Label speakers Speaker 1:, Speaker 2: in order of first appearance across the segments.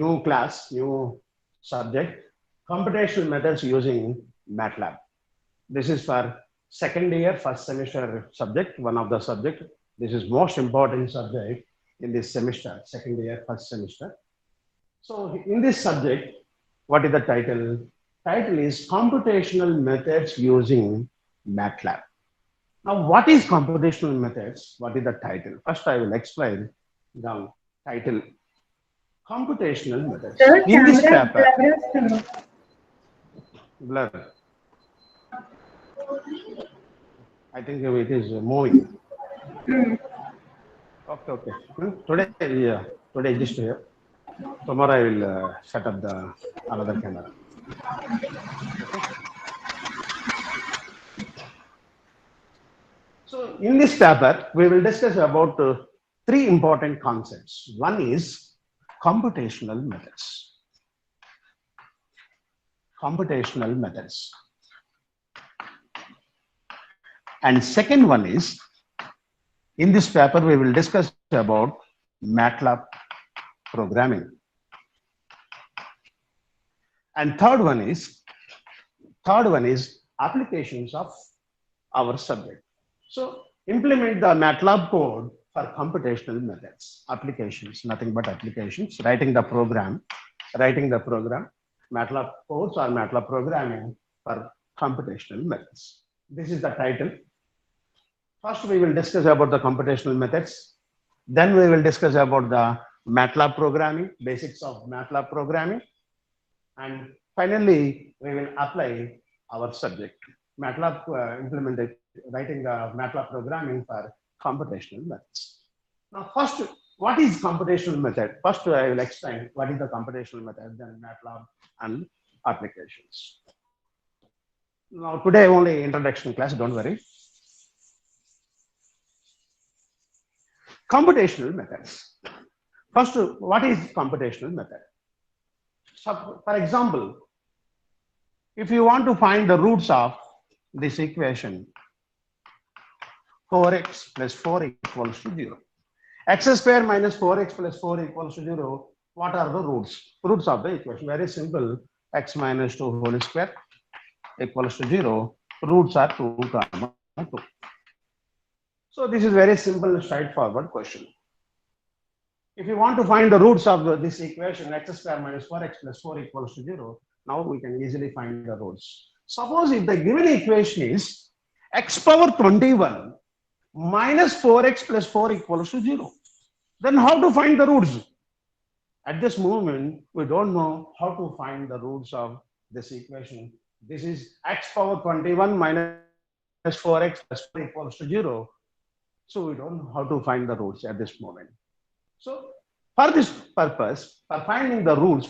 Speaker 1: class, new subject, computational methods using MATLAB. This is for second year, first semester subject, one of the subject. This is most important subject in this semester, second year, first semester. So in this subject, what is the title? Title is Computational Methods Using MATLAB. Now, what is computational methods? What is the title? First, I will explain the title. Computational methods.
Speaker 2: Sir,
Speaker 1: In this
Speaker 2: camera
Speaker 1: paper,
Speaker 2: blur వస్తుంది.
Speaker 1: blur. I think it is moving. Okay, okay. Today, yeah, today just here. Tomorrow I will set up the another camera. Okay. So in this paper, we will discuss about three important concepts. One is computational methods. Computational methods. And second one is, in this paper, we will discuss about MATLAB programming. And third one is applications of our subject. So implement the MATLAB code for computational methods, applications, nothing but applications, writing the program, MATLAB codes or MATLAB programming for computational methods. This is the title. First, we will discuss about the computational methods. Then we will discuss about the MATLAB programming, basics of MATLAB programming. And finally, we will apply our subject, MATLAB implemented, writing the MATLAB programming for computational methods. Now, first, what is computational method? First, I will explain what is the computational method, then MATLAB and applications. Now, today only introduction class, don't worry. Computational methods. First, what is computational method? So, for example, if you want to find the roots of this equation, 4x plus 4 equals to 0. X square minus 4x plus 4 equals to 0. What are the roots? Roots of the equation. Very simple. X minus 2 whole square equals to 0. Roots are 2, 2. So this is very simple, straightforward question. If you want to find the roots of this equation, x square minus 4x plus 4 equals to 0, now we can easily find the roots. Suppose if the given equation is x power 21 minus 4x plus 4 equals to 0, then how to find the roots? At this moment, we don't know how to find the roots of this equation. This is x power 21 minus 4x plus 4 equals to 0. So we don't know how to find the roots at this moment. So for this purpose, for finding the roots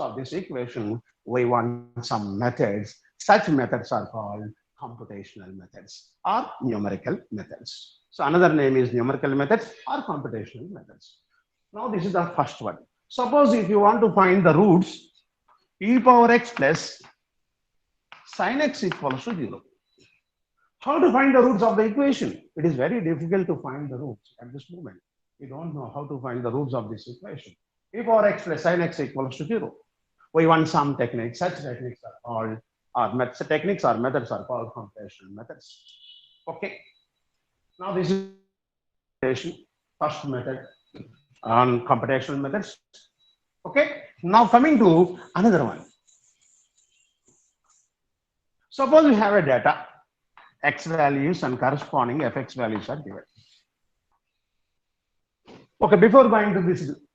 Speaker 1: of this equation, we want some methods. Such methods are called computational methods or numerical methods. So another name is numerical methods or computational methods. Now this is the first one. Suppose if you want to find the roots, e power x plus sin x equals to 0. How to find the roots of the equation? It is very difficult to find the roots at this moment. We don't know how to find the roots of this equation. E power x plus sin x equals to 0. We want some techniques. Such techniques are called, techniques or methods are called computational methods. Okay. Now this is first method on computational methods. Okay. Now coming to another one. Suppose we have a data, x values and corresponding fx values are given. Okay, before going to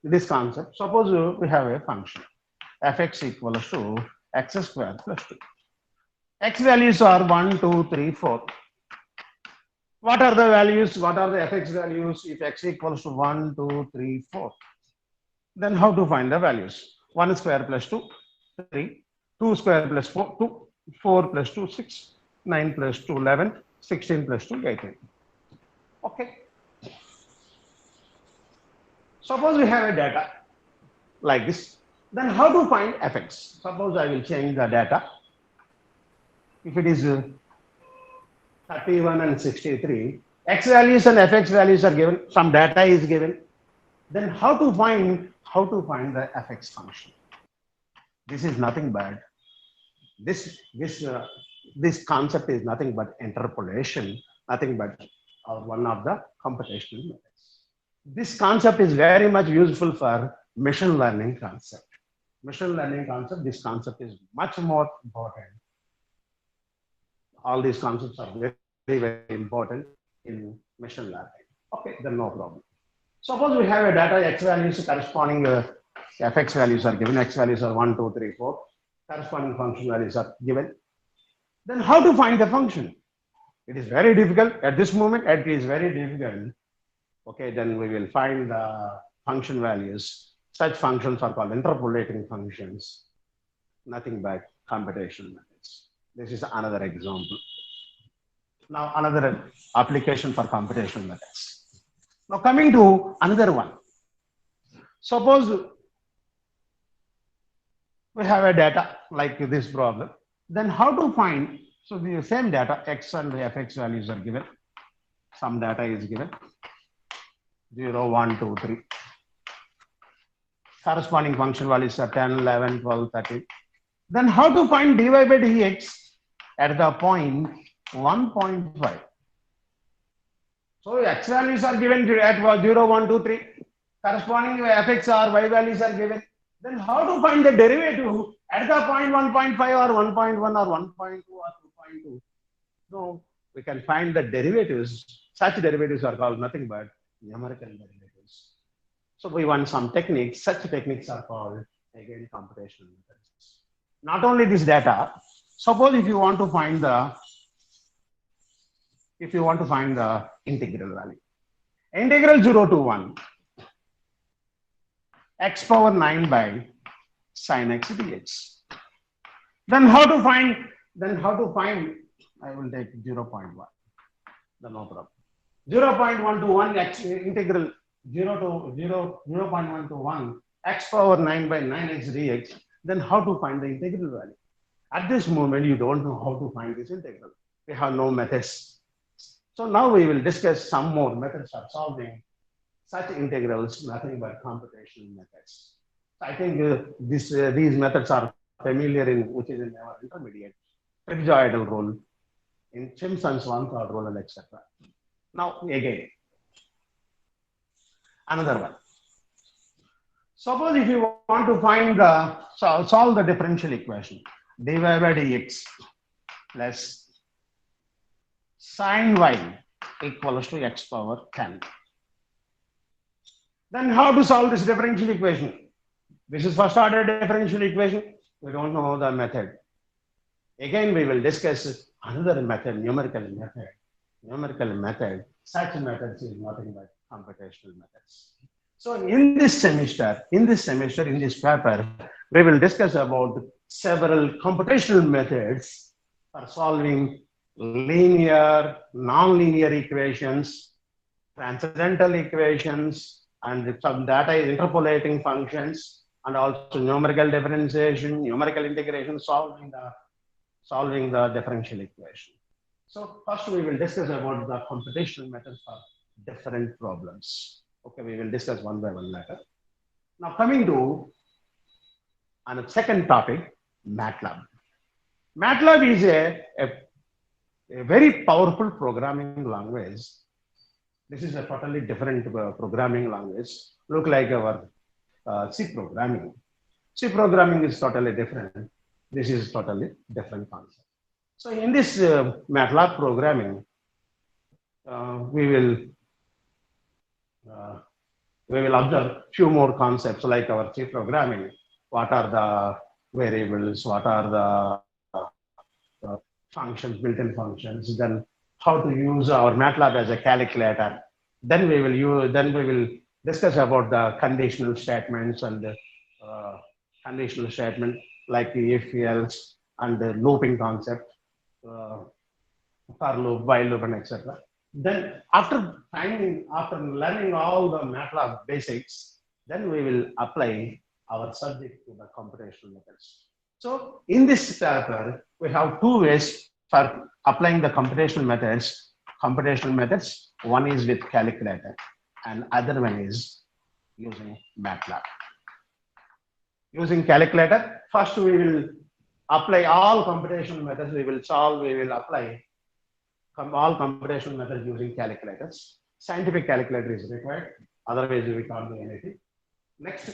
Speaker 1: this concept, suppose we have a function fx equals to x square plus 2. X values are 1, 2, 3, 4. What are the values? What are the fx values if x equals to 1, 2, 3, 4? Then how to find the values? 1 square plus 2, 3. 2 square plus 4, 2. 4 plus 2, 6. 9 plus 2, 11. 16 plus 2, 18. Okay. Suppose we have a data like this. Then how to find fx? Suppose I will change the data. If it is 31 and 63, x values and fx values are given, some data is given. Then how to find how to find the fx function. This is nothing but this concept is nothing but interpolation, nothing but one of the computational methods. This concept is very much useful for machine learning concept. Machine learning concept, this concept is much more important. All these concepts are very, very important in machine learning. Okay, then no problem. Suppose we have a data x values corresponding fx values are given, x values are 1, 2, 3, 4, corresponding function values are given. Then how to find the function? It is very difficult at this moment. It is very difficult. Okay, then we will find the function values. Such functions are called interpolating functions, nothing but computational methods. This is another example. Now another application for computational methods. Now coming to another one. Suppose we have a data like this problem. Then how to find, so the same data, x and the fx values are given. Some data is given, 0, 1, 2, 3. Corresponding function values are 10, 11, 12, 13. Then how to find dy by dx at the point 1.5? So x values are given at 0, 1, 2, 3. Corresponding fx or y values are given. Then how to find the derivative at the point 1.5 or 1.1 or 1.2 or 2.2? So we can find the derivatives. Such derivatives are called nothing but numerical derivatives. So we want some techniques. Such techniques are called again computational methods. Not only this data. Suppose if you want to find the integral value, integral 0 to 1 x power 9 by sin x dx. Then how to find? I will take 0.1. Then no problem. 0.1 to 1 x integral 0.1 to 1 x power 9 by 9x dx. Then how to find the integral value? At this moment, you don't know how to find this integral. We have no methods. So now we will discuss some more methods of solving such integrals, nothing but computational methods. I think these methods are familiar in which is in our intermediate trapezoidal rule, in Simpson's one-third rule, and etc. Now again, another one. Suppose if you want to find solve the differential equation, dy by dx plus sin y equals to x power 10. Then how to solve this differential equation? This is first order differential equation. We don't know the method. Again, we will discuss another method, numerical method. Numerical method, such methods is nothing but computational methods. So in this semester, in this paper, we will discuss about several computational methods for solving linear, non-linear equations, transcendental equations, and some data interpolating functions, and also numerical differentiation, numerical integration, solving the differential equation. So first we will discuss about the computational methods for different problems. Okay, we will discuss one by one later. Now coming to a second topic, MATLAB. MATLAB is a very powerful programming language. This is a totally different programming language. Look like our C programming. C programming is totally different. This is totally different concept. So in this MATLAB programming, we will observe few more concepts like our C programming. What are the variables? What are the functions, built-in functions? Then how to use our MATLAB as a calculator. Then we will discuss about the conditional statements and conditional statement like the if else and the looping concept, for loop, while loop, and etc. Then after learning all the MATLAB basics, then we will apply our subject to the computational methods. So in this paper, we have two ways for applying the computational methods. One is with calculator and other one is using MATLAB. using calculator. First, we will apply all computational methods. We will apply all computational methods using calculators. Scientific calculator is required. Otherwise, we can't do anything. Next,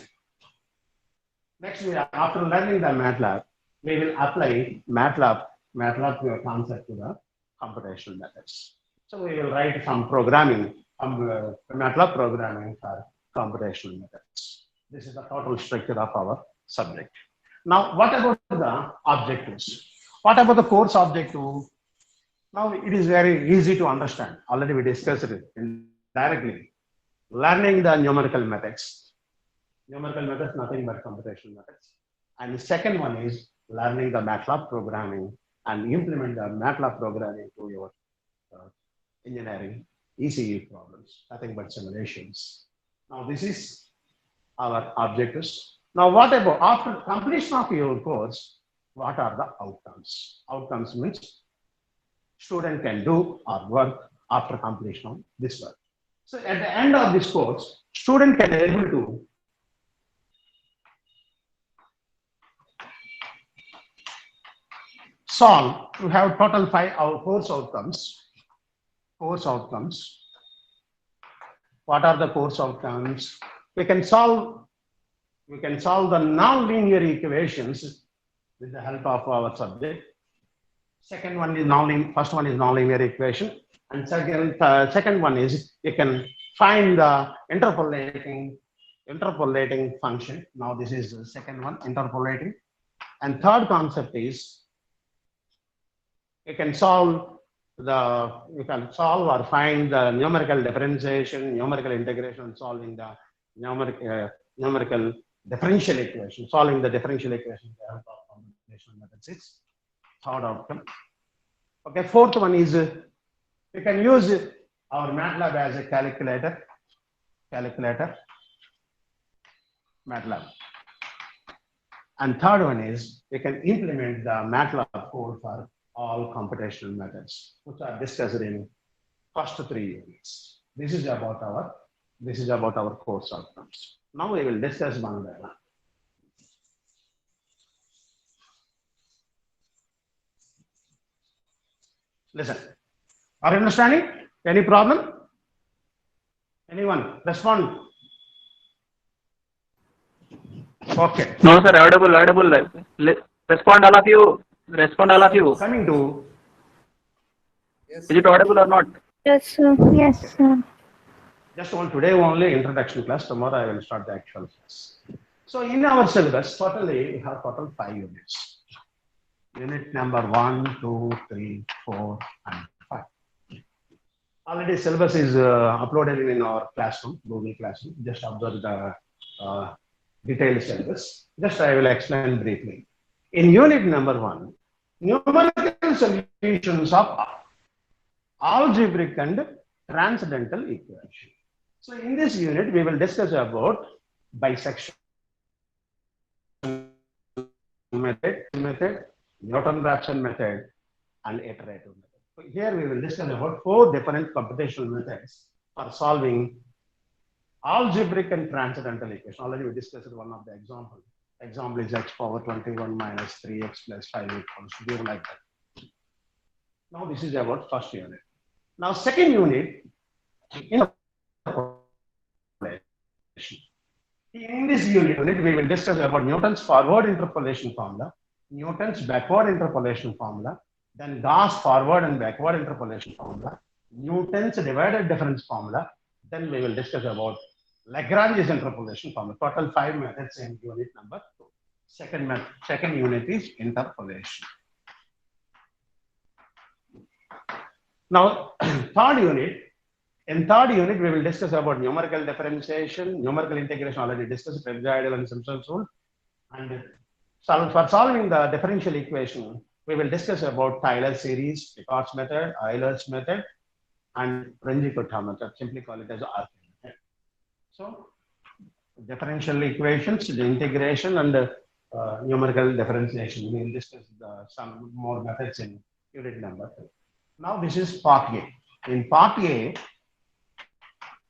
Speaker 1: after learning the MATLAB, we will apply MATLAB concept to the computational methods. So we will write some programming, MATLAB programming for computational methods. This is the total structure of our subject. Now, what about the objectives? What about the course objective? Now, it is very easy to understand. Already we discussed it directly. Learning the numerical methods. Numerical methods, nothing but computational methods. And the second one is learning the MATLAB programming and implement the MATLAB programming to your engineering ECE problems, nothing but simulations. Now, this is our objectives. Now, what about after completion of your course? What are the outcomes? Outcomes means student can do or work after completion of this work. So, at the end of this course, student can able to solve. We have total 5 course outcomes. Course outcomes. What are the course outcomes? We can solve the non-linear equations with the help of our subject. Second one is first one is non-linear equation, and second one is you can find the interpolating function. Now this is the second one, interpolating, and third concept is you can solve or find the numerical differentiation, numerical integration, solving the numerical differential equation, solving the differential equation with the help of computational methods. It's third outcome. Okay, fourth one is we can use our MATLAB as a calculator, MATLAB. And third one is we can implement the MATLAB code for all computational methods, which are discussed in first 3 units. This is about our course outcomes. Now we will discuss one by one. Listen, are you understanding? Any problem? Anyone respond? Okay.
Speaker 2: No, sir. Audible. Respond all of you.
Speaker 1: Coming to.
Speaker 2: Yes. Is it audible or not?
Speaker 3: Yes, sir. Yes, sir.
Speaker 1: Just today only introduction class. Tomorrow I will start the actual class. So in our syllabus, totally we have total 5 units. Unit number 1, 2, 3, 4, and 5. Already syllabus is uploaded in our classroom, Google Classroom. Just observe the detailed syllabus. Just I will explain briefly. In unit number 1, numerical solutions of algebraic and transcendental equation. So in this unit, we will discuss about bisection method, Newton-Raphson method, and iterative method. So here we will discuss about 4 different computational methods for solving algebraic and transcendental equation. Already we discussed one of the example. Example is x power 21 minus 3x plus 5 equals 0 like that. Now this is about first unit. Now second unit, in this unit, we will discuss about Newton's forward interpolation formula, Newton's backward interpolation formula, then Gauss forward and backward interpolation formula, Newton's divided difference formula, then we will discuss about Lagrange's interpolation formula. Total 5 methods in unit number 2. Second unit is interpolation. Now, in third unit, we will discuss about numerical differentiation, numerical integration, already discussed, trapezoidal and Simpson's rule. And for solving the differential equation, we will discuss about Taylor series, Picard's method, Euler's method, and Runge-Kutta method. Simply call it as RK method. So, differential equations, the integration, and numerical differentiation. We will discuss some more methods in unit number 2. Now, this is part A. In part A,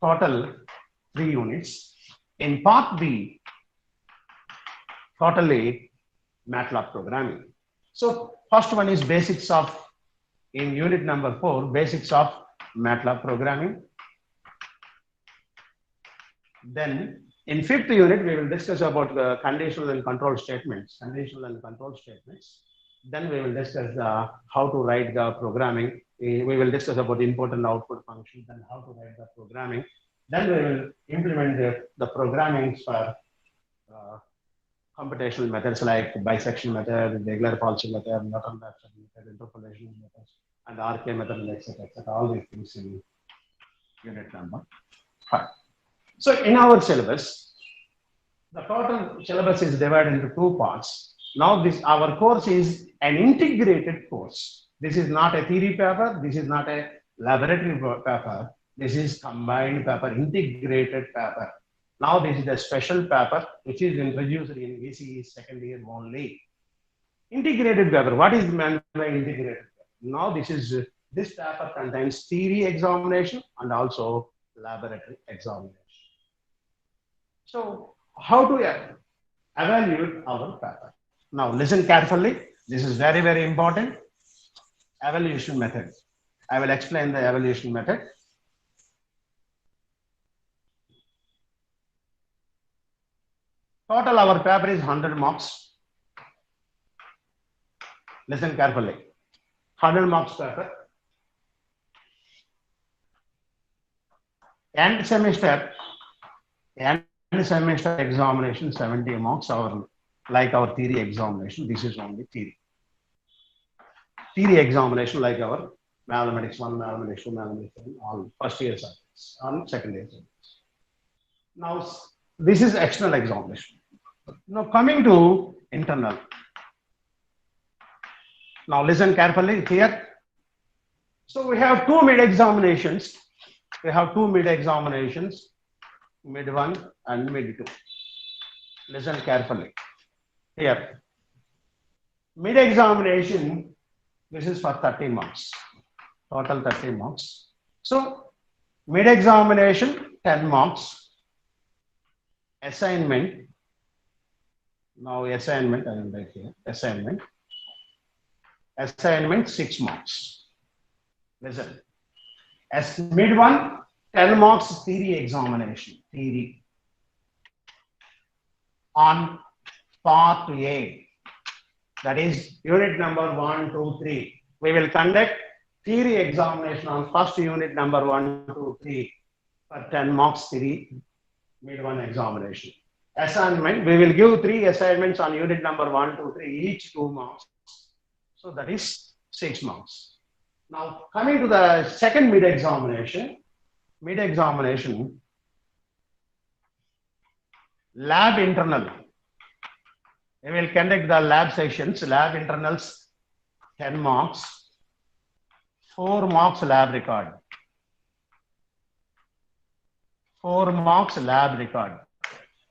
Speaker 1: total 3 units. In part B, totally MATLAB programming. So first one is basics of, in unit number 4, basics of MATLAB programming. Then in 5th unit, we will discuss about the conditional and control statements, Then we will discuss how to write the programming. We will discuss about input and output functions and how to write the programming. Then we will implement the programming for computational methods like bisection method, regular Falsy method, Norton-Rafson method, interpolation methods, and RK method, etc. All these things in unit number 5. So in our syllabus, the total syllabus is divided into 2 parts. Now our course is an integrated course. This is not a theory paper. This is not a laboratory paper. This is combined paper, integrated paper. Now this is a special paper which is introduced in VCE second year only. Integrated paper. What is meant by integrated paper? Now this paper contains theory examination and also laboratory examination. So how to evaluate our paper? Now listen carefully. This is very, very important. Evaluation method. I will explain the evaluation method. Total our paper is 100 marks. Listen carefully. 100 marks paper. End semester examination 70 marks, like our theory examination. This is only theory. Theory examination like our mathematics 1, mathematics 2, mathematics 3, all first year subjects, all second year subjects. Now this is external examination. Now coming to internal. Now listen carefully here. So we have 2 mid examinations. Mid 1 and mid 2. Listen carefully. Here. Mid examination, this is for 30 marks. Total 30 marks. So mid examination, 10 marks. Assignment. Now assignment, I will write here. Assignment 6 marks. Listen. As mid 1, 10 marks theory examination. Theory. On part A. That is unit number 1, 2, 3. We will conduct theory examination on first unit number 1, 2, 3 for 10 marks theory mid 1 examination. Assignment, we will give 3 assignments on unit number 1, 2, 3, each 2 marks. So that is 6 marks. Now coming to the second mid examination, lab internal. We will conduct the lab sessions, lab internals 10 marks, 4 marks lab record. 4 marks lab record.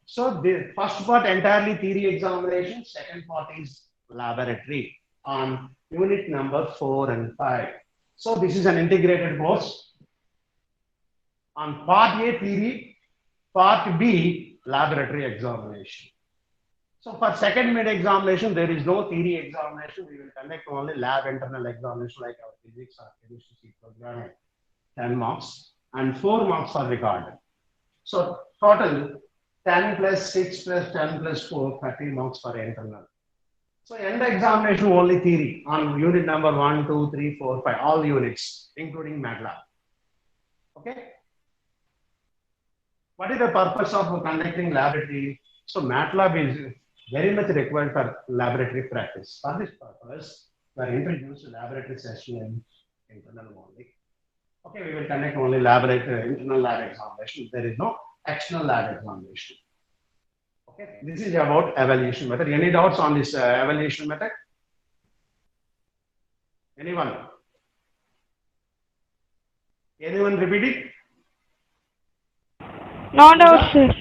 Speaker 1: So the first part entirely theory examination, second part is laboratory on unit number 4 and 5. So this is an integrated course. On part A theory, part B laboratory examination. So for second mid examination, there is no theory examination. We will conduct only lab internal examination like our physics or chemistry programming, 10 marks, and 4 marks are recorded. So total 10 plus 6 plus 10 plus 4, 30 marks for internal. So end examination only theory on unit number 1, 2, 3, 4, 5, all units, including MATLAB. Okay. What is the purpose of conducting laboratory? So MATLAB is very much required for laboratory practice. For this purpose, we are introduced laboratory session in internal only. Okay, we will conduct only laboratory internal lab examination. There is no external lab examination. Okay, this is about evaluation method. Any doubts on this evaluation method? Anyone? Anyone repeat it?
Speaker 3: No doubt, sir.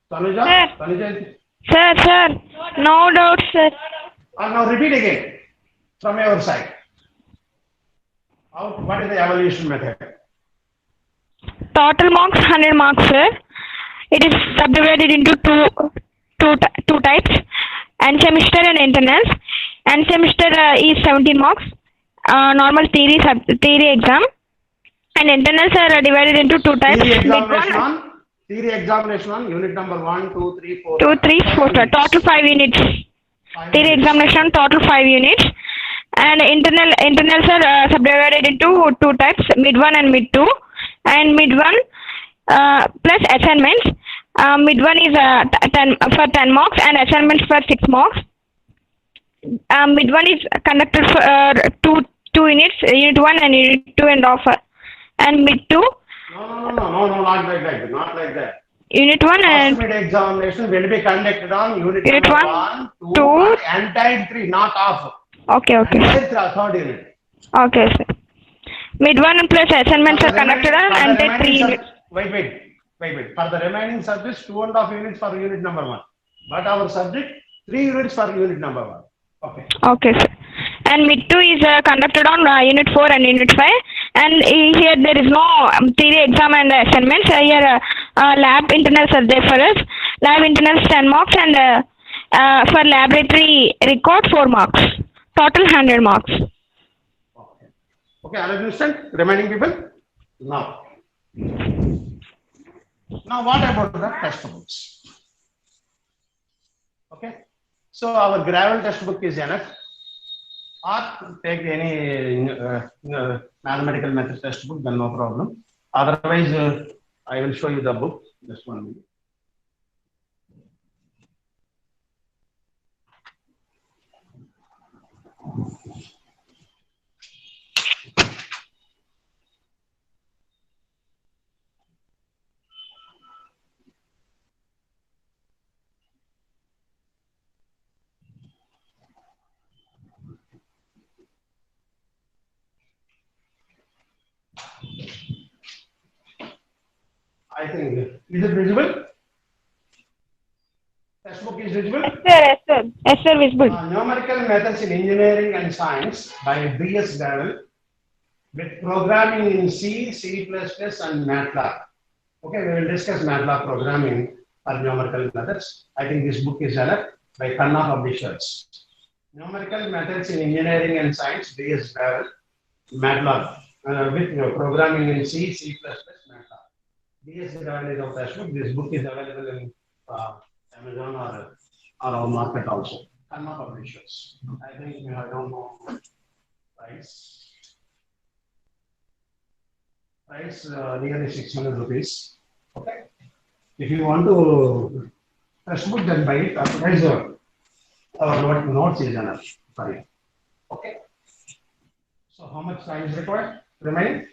Speaker 1: Tanuja?
Speaker 3: Sir.
Speaker 1: Tanuja?
Speaker 3: Sir. No doubt, sir.
Speaker 1: Now repeat again from your side. What is the evaluation method?
Speaker 3: Total marks 100 marks, sir. It is subdivided into two types. and semester and internals. And semester is 17 marks. Normal theory exam. And internals are divided into two types.
Speaker 1: Theory examination on unit number 1, 2, 3, 4.
Speaker 3: 2, 3, 4, total 5 units. Theory examination total 5 units. And internals are subdivided into two types, mid 1 and mid 2. And mid 1 plus assignments. Mid 1 is 10 marks and assignments for 6 marks. Mid 1 is conducted for two units, unit 1 and unit 2 and offer. And mid 2.
Speaker 1: No, not like that.
Speaker 3: Unit 1 and
Speaker 1: mid examination will be conducted on unit 1, 2, and entire 3, not half.
Speaker 3: Okay.
Speaker 1: Third unit.
Speaker 3: Okay, sir. Mid 1 plus assignments are conducted on entire 3 units.
Speaker 1: Wait. For the remaining subjects, 2.5 units for unit number 1. But our subject, 3 units for unit number 1.
Speaker 3: Okay, sir. And mid 2 is conducted on unit 4 and unit 5. And here there is no theory exam and assignments. Here lab internals are there for us. Lab internals 10 marks and for laboratory record 4 marks. Total 100 marks.
Speaker 1: Okay, understand? Remaining people? Now what about the textbooks? Okay. So our gravel textbook is enough. Or take any mathematical method textbook, then no problem. Otherwise, I will show you the book. Just 1 minute. I think, is it visible? Textbook is visible?
Speaker 3: Yes, sir, visible.
Speaker 1: Numerical methods in engineering and science by B.S. Gravel with programming in C, C++, and MATLAB. Okay, we will discuss MATLAB programming for numerical methods. I think this book is enough by Khanna Publishers. Numerical methods in engineering and science, B.S. Gravel, MATLAB with programming in C, C++, MATLAB. B.S. Gravel is our textbook. This book is available in Amazon or our market also. Khanna Publishers. I think I don't know price. Nearly 600 rupees. Okay. If you want to textbook, then buy it. Otherwise, our notes is enough for you. Okay. So how much time is required? Remaining?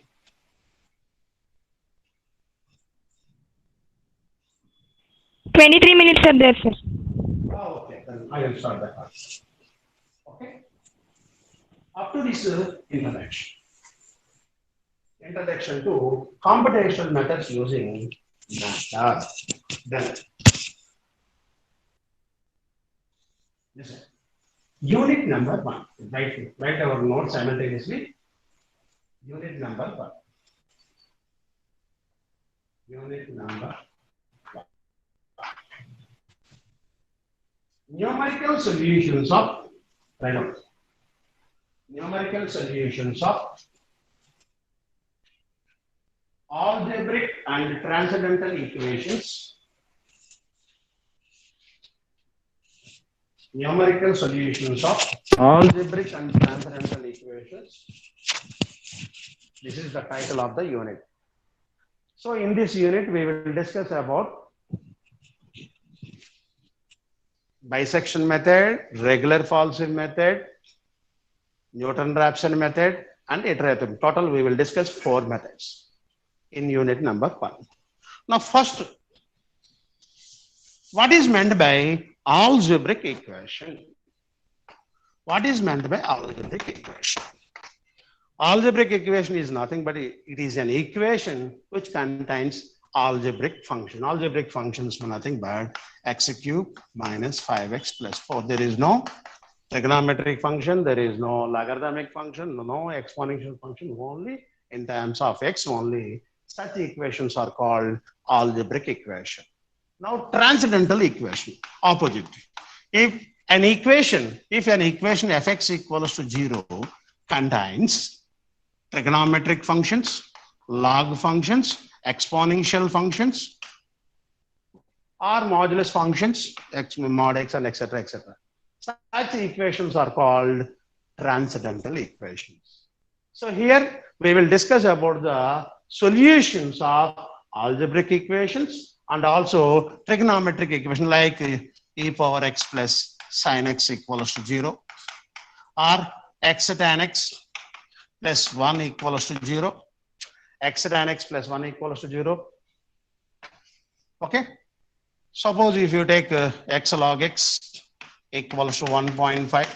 Speaker 3: $23 minutes are there, sir.
Speaker 1: Oh, okay. Then I will start that part. Okay. Up to this introduction. Introduction to computational methods using MATLAB. Then, listen. Unit number 1. Write our notes simultaneously. Unit number 1. Unit number 1. Numerical solutions of numerical solutions of algebraic and transcendental equations. Numerical solutions of algebraic and transcendental equations. This is the title of the unit. So in this unit, we will discuss about bisection method, regular Falsy method, Newton-Raphson method, and iterative. Total, we will discuss 4 methods in unit number 1. Now, first, what is meant by algebraic equation? What is meant by algebraic equation? Algebraic equation is nothing but it is an equation which contains algebraic function. Algebraic functions are nothing but x cubed minus 5x plus 4. There is no trigonometric function, there is no logarithmic function, no exponential function, only in terms of x only. Such equations are called algebraic equation. Now, transcendental equation, opposite. If an equation, if an equation fx equals to 0 contains trigonometric functions, log functions, exponential functions, or modulus functions, x mod x and etc. etc. Such equations are called transcendental equations. So here we will discuss about the solutions of algebraic equations and also trigonometric equation like e power x plus sin x equals to 0 or x tan x plus 1 equals to 0, x tan x plus 1 equals to 0. Okay. Suppose if you take x log x equals to 1.5.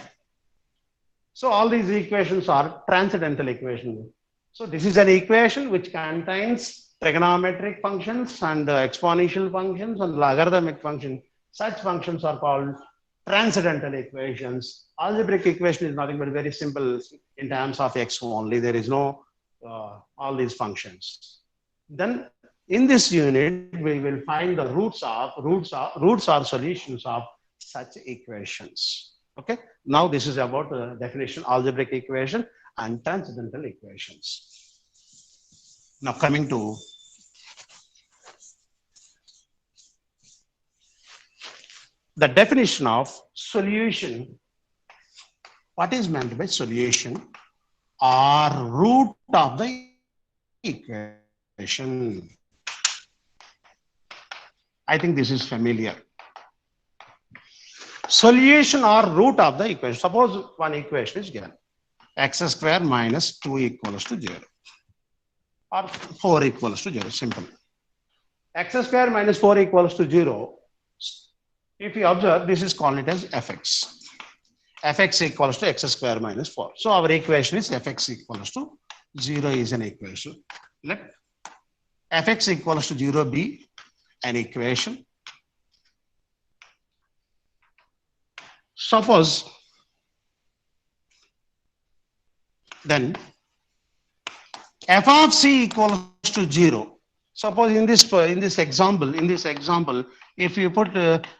Speaker 1: So all these equations are transcendental equations. So this is an equation which contains trigonometric functions and exponential functions and logarithmic functions. Such functions are called transcendental equations. Algebraic equation is nothing but very simple in terms of x only. There is no all these functions. Then in this unit, we will find the roots or solutions of such equations. Okay. Now this is about the definition algebraic equation and transcendental equations. Now coming to the definition of solution. What is meant by solution or root of the equation? I think this is familiar. Solution or root of the equation. Suppose one equation is given. X square minus 2 equals to 0 or 4 equals to 0. Simple. X square minus 4 equals to 0. If you observe, this is called it as fx. Fx equals to x square minus 4. So our equation is fx equals to 0 is an equation. Let fx equals to 0 be an equation. Suppose then f of c equals to 0. Suppose in this example, if you put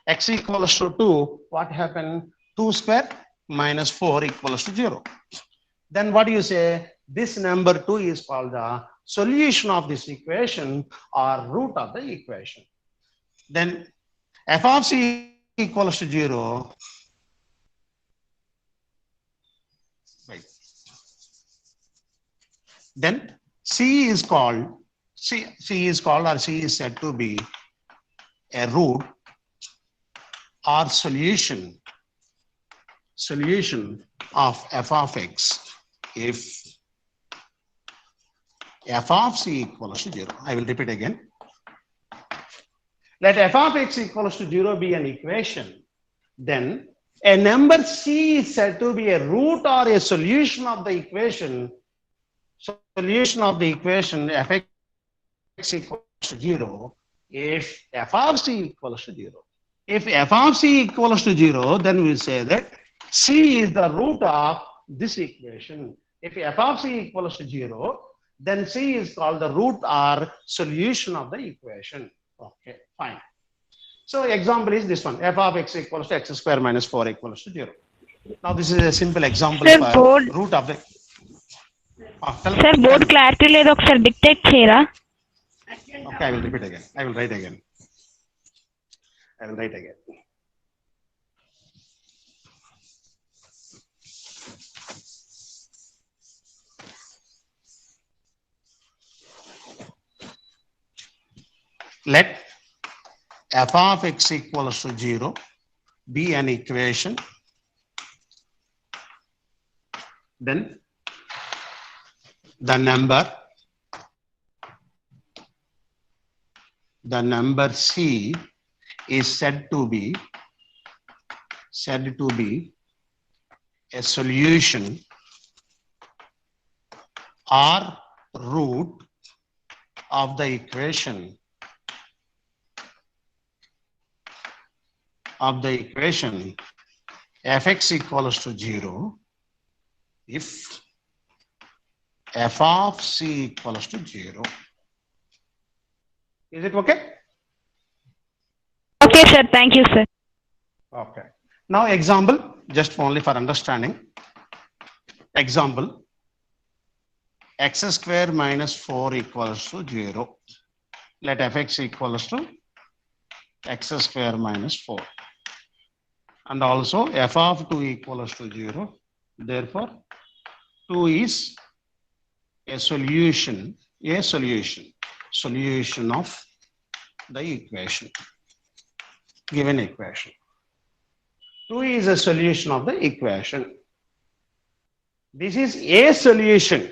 Speaker 1: x equals to 2, what happened? 2 square minus 4 equals to 0. Then what do you say? This number 2 is called the solution of this equation or root of the equation. Then f of c equals to 0. Right. Then c is called or c is said to be a root or solution of f of x if f of c equals to 0. I will repeat again. Let f of x equals to 0 be an equation. Then a number c is said to be a root or a solution of the equation. Solution of the equation f of x equals to 0 if f of c equals to 0. If f of c equals to 0, then we say that c is the root of this equation. If f of c equals to 0, then c is called the root or solution of the equation. Okay, fine. So example is this one. F of x equals to x square minus 4 equals to 0. Now this is a simple example for root of the...
Speaker 3: Sir, board clarity ledu okasari dictate cheyara.
Speaker 1: Okay, I will repeat again. I will write again. Let f of x equals to 0 be an equation. Then the number c is said to be a solution or root of the equation fx equals to 0 if f of c equals to 0. Is it okay?
Speaker 3: Okay, sir. Thank you, sir.
Speaker 1: Okay. Now example, just only for understanding. Example, x square minus 4 equals to 0. Let fx equals to x square minus 4. And also f of 2 equals to 0. Therefore, 2 is a solution of the equation, given equation. 2 is a solution of the equation. This is a solution.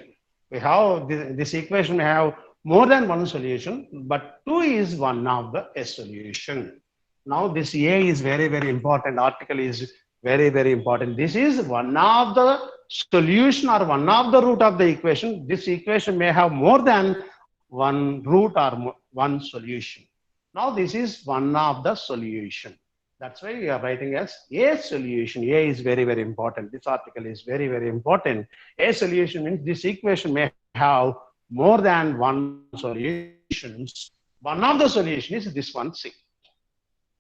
Speaker 1: We have this equation may have more than one solution, but 2 is one of the a solution. Now this A is very, very important. Article is very, very important. This is one of the solution or one of the root of the equation. This equation may have more than one root or one solution. Now this is one of the solution. That's why we are writing as a solution. A is very, very important. This article is very, very important. A solution means this equation may have more than one solutions. One of the solution is this one C.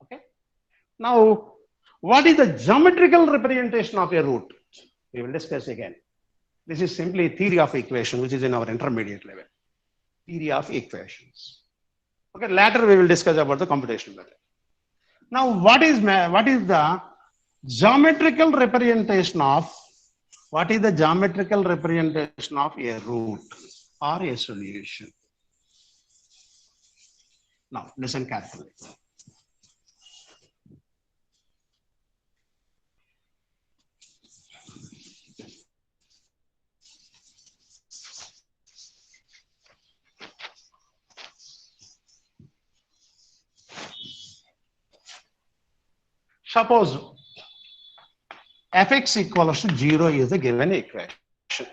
Speaker 1: Okay. Now, what is the geometrical representation of a root? We will discuss again. This is simply theory of equation, which is in our intermediate level. Theory of equations. Okay. Later we will discuss about the computational method. Now, what is the geometrical representation of a root or a solution? Now, listen carefully. Suppose fx equals to 0 is the given equation.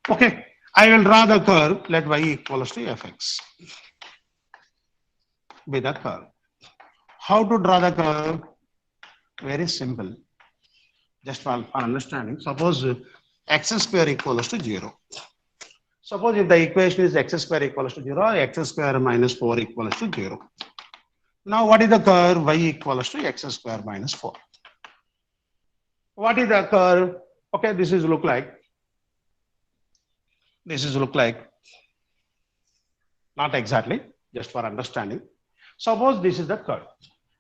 Speaker 1: Okay, I will draw the curve. Let y equals to fx be the curve. How to draw the curve? Very simple. Just for understanding. Suppose x square equals to 0. Suppose if the equation is x square equals to 0, x square minus 4 equals to 0. Now what is the curve? Y equals to x square minus 4. What is the curve? Okay, this is look like. Not exactly, just for understanding. Suppose this is the curve.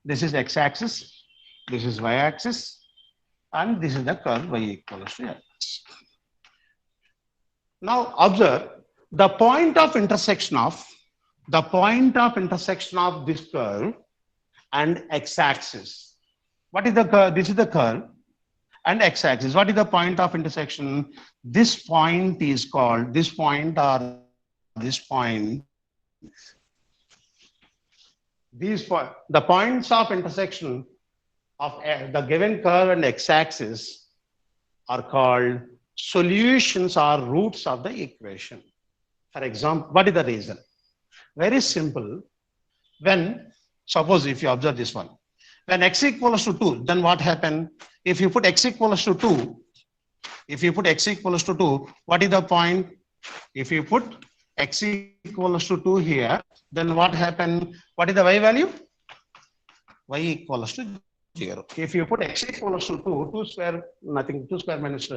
Speaker 1: This is x-axis, this is y-axis, and this is the curve y equals to x. Now observe the point of intersection of this curve and x-axis. What is the curve? This is the curve and x-axis. What is the point of intersection? This point is called the points of intersection of the given curve and x-axis are called solutions or roots of the equation. For example, what is the reason? Very simple. When, suppose if you observe this one, when x equals to 2, then what happened? If you put x equals to 2, what is the point? If you put x equals to 2 here, then what happened? What is the y value? Y equals to 0. If you put x equals to 2 square, nothing, 2 square minus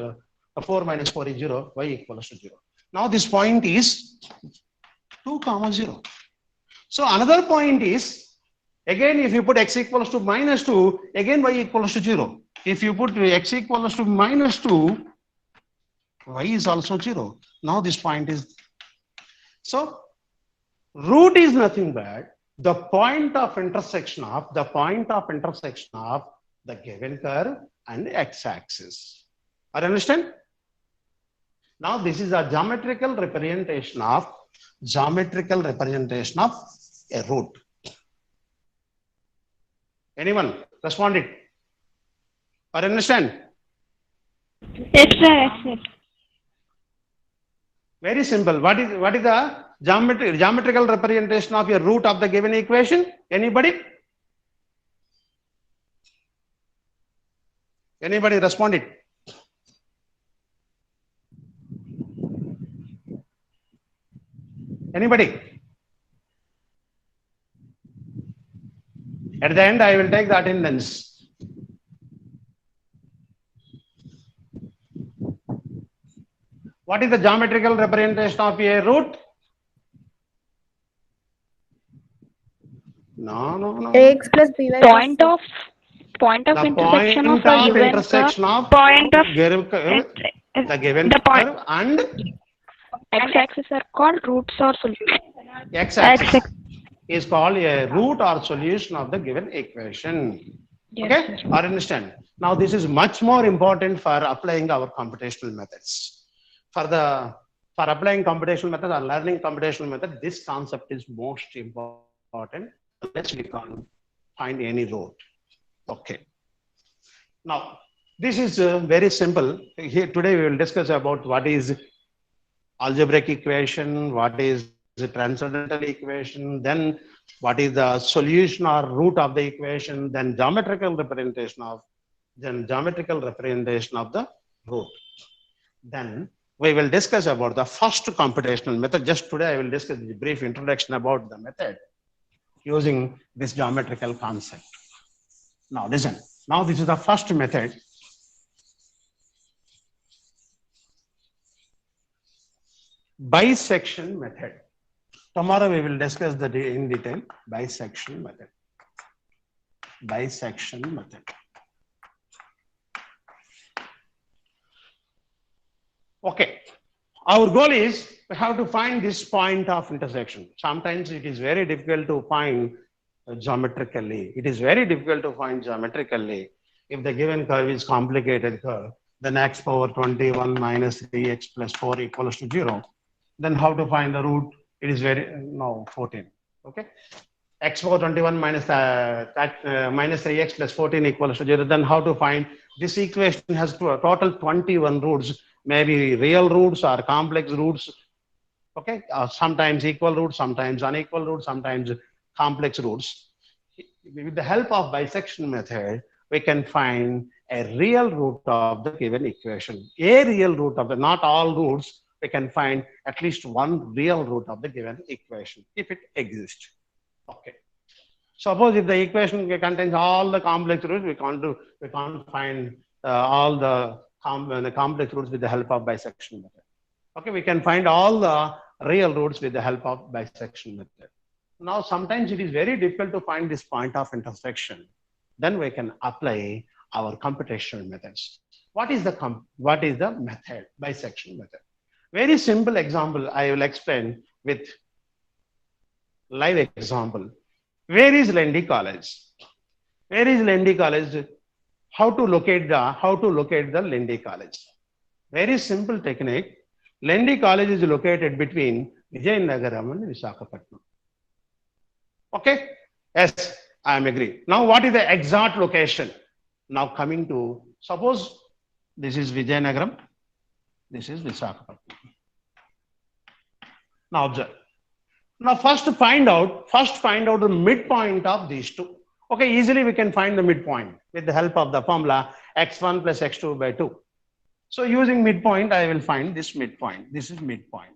Speaker 1: 4 minus 4 is 0, y equals to 0. Now this point is 2, 0. So another point is, again if you put x equals to minus 2, again y equals to 0. If you put x equals to minus 2, y is also 0. Now this point is, so root is nothing but the point of intersection of the given curve and x-axis. Are you understand? Now this is a geometrical representation of a root. Anyone respond it? Or understand?
Speaker 3: Yes, sir. Yes, sir.
Speaker 1: Very simple. What is the geometrical representation of a root of the given equation? Anybody? Anybody respond it? Anybody? At the end, I will take the attendance. What is the geometrical representation of a root? No.
Speaker 4: Ax plus by
Speaker 3: Point of
Speaker 1: The
Speaker 3: intersection of
Speaker 1: point
Speaker 3: a
Speaker 1: of
Speaker 3: given
Speaker 1: intersection
Speaker 3: curve.
Speaker 1: of
Speaker 3: Point of
Speaker 1: the given
Speaker 3: the point.
Speaker 1: curve and
Speaker 3: X-axis are called roots or solutions.
Speaker 1: x-axis is called a root or solution of the given equation.
Speaker 3: Yes,
Speaker 1: Okay,
Speaker 3: sir.
Speaker 1: or understand. Now this is much more important for applying our computational methods. For applying computational method or learning computational method, this concept is most important. Unless we can't find any root. Okay. Now this is very simple. Here today we will discuss about what is algebraic equation, what is the transcendental equation, then what is the solution or root of the equation, then geometrical representation of the root. Then we will discuss about the first computational method. Just today I will discuss a brief introduction about the method using this geometrical concept. Now listen, now this is the first method. Bisection method. Tomorrow we will discuss in detail bisection method. Bisection method. Okay. Our goal is we have to find this point of intersection. Sometimes it is very difficult to find geometrically. It is very difficult to find geometrically. If the given curve is complicated curve, then x power 21 minus 3x plus 4 equals to 0. Then how to find the root? It is very, no, 14. Okay. X power 21 minus 3x plus 14 equals to 0. Then how to find this equation has a total 21 roots, maybe real roots or complex roots. Okay. Sometimes equal roots, sometimes unequal roots, sometimes complex roots. With the help of bisection method, we can find a real root of the given equation. A real root of the, not all roots, we can find at least one real root of the given equation if it exists. Okay. Suppose if the equation contains all the complex roots, we can't find all the complex roots with the help of bisection method. Okay, we can find all the real roots with the help of bisection method. Now, sometimes it is very difficult to find this point of intersection. Then we can apply our computational methods. What is the method? Bisection method. Very simple example I will explain with live example. Where is Lendi College? Where is Lendi College? How to locate the Lendi College? Very simple technique. Lendi College is located between Vijayanagaram and Visakhapatnam. Okay? Yes, I am agree. Now, what is the exact location? Now coming to, suppose this is Vijayanagaram, this is Visakhapatnam. Now observe. Now first find out the midpoint of these two. Okay, easily we can find the midpoint with the help of the formula x1 plus x2 by 2. So using midpoint, I will find this midpoint. This is midpoint.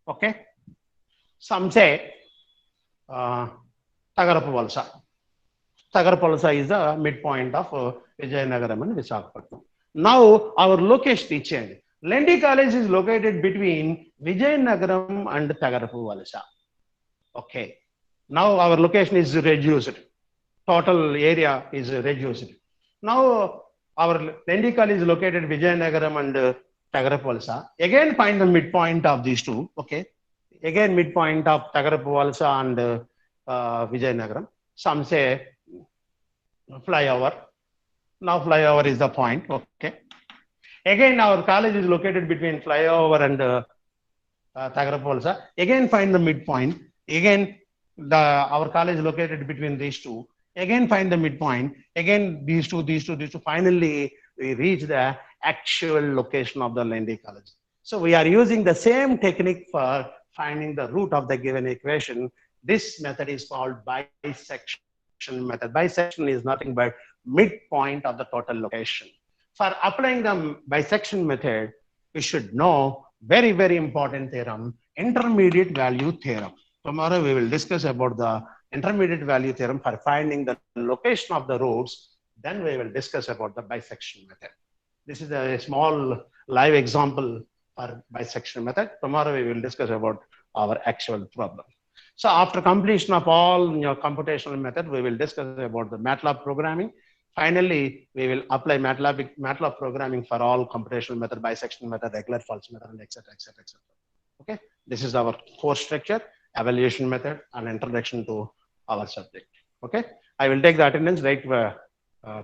Speaker 1: Okay. Some say Tagarapalsa. Tagarapalsa is the midpoint of Vijayanagaram and Visakhapatnam. Now our location is changed. Lendi College is located between Vijayanagaram and Tagarapalsa. Okay. Now our location is reduced. Total area is reduced. Now our Lendi College is located Vijayanagaram and Tagarapalsa. Again find the midpoint of these two. Okay. Again midpoint of Tagarapalsa and Vijayanagaram. Some say flyover. Now flyover is the point. Okay. Again our college is located between flyover and Tagarapalsa. Again find the midpoint. Again our college is located between these two. Again find the midpoint. Again these two. Finally we reach the actual location of the Lendi College. So we are using the same technique for finding the root of the given equation. This method is called bisection method. Bisection is nothing but midpoint of the total location. For applying the bisection method, we should know very, very important theorem, intermediate value theorem. tomorrow we will discuss about the intermediate value theorem for finding the location of the roads. Then we will discuss about the bisection method. This is a small live example for bisection method. Tomorrow we will discuss about our actual problem. So after completion of all your computational method, we will discuss about the MATLAB programming. Finally, we will apply MATLAB programming for all computational method, bisection method, regular false method, and etc. Okay, this is our course structure, evaluation method, and introduction to our subject. Okay, I will take the attendance right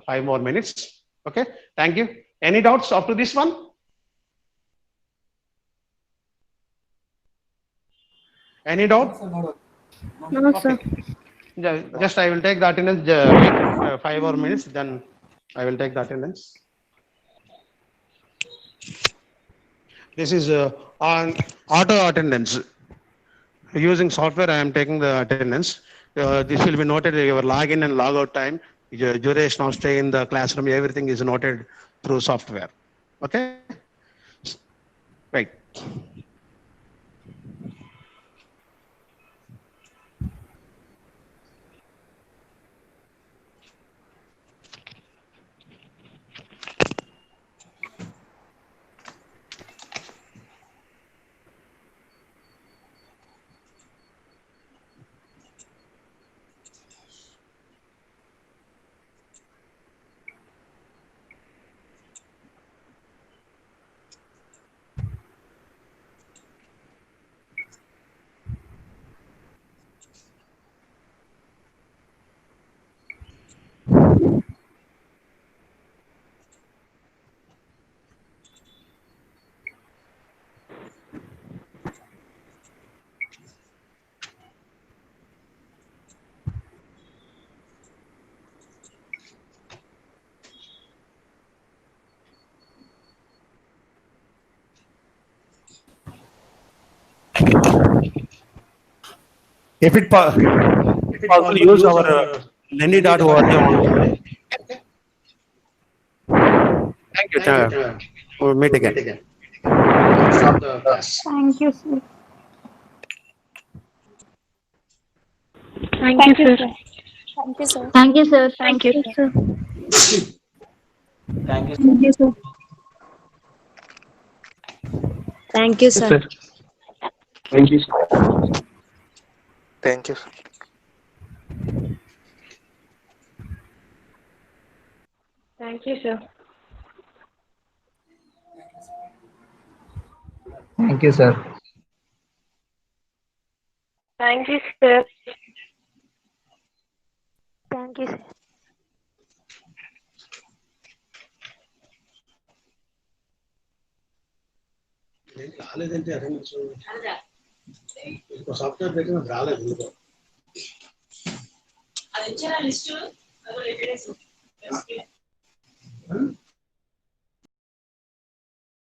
Speaker 1: 5 more minutes. Okay, thank you. Any doubts up to this one? Any doubt?
Speaker 3: No, sir.
Speaker 1: Just I will take the attendance 5 more minutes, then I will take the attendance. This is on auto attendance. Using software, I am taking the attendance. This will be noted your login and logout time, your duration of stay in the classroom, everything is noted through software. Okay? Right. If it possible, use our Lenny.org only. Thank you. We'll meet again. Stop the class.
Speaker 3: Thank you, sir. Thank you, sir.
Speaker 4: Thank you, sir.
Speaker 3: Thank you, sir. Thank you, sir.
Speaker 4: Thank you, sir. Thank you, sir.
Speaker 2: Thank you, sir.
Speaker 5: Thank you.
Speaker 3: Thank you, sir.
Speaker 6: Thank you, sir.
Speaker 3: Thank you, sir. Thank you, sir.
Speaker 1: రాలేదంటే attendance software పెట్టిన రాలేదు
Speaker 7: అది ఇచ్చారా list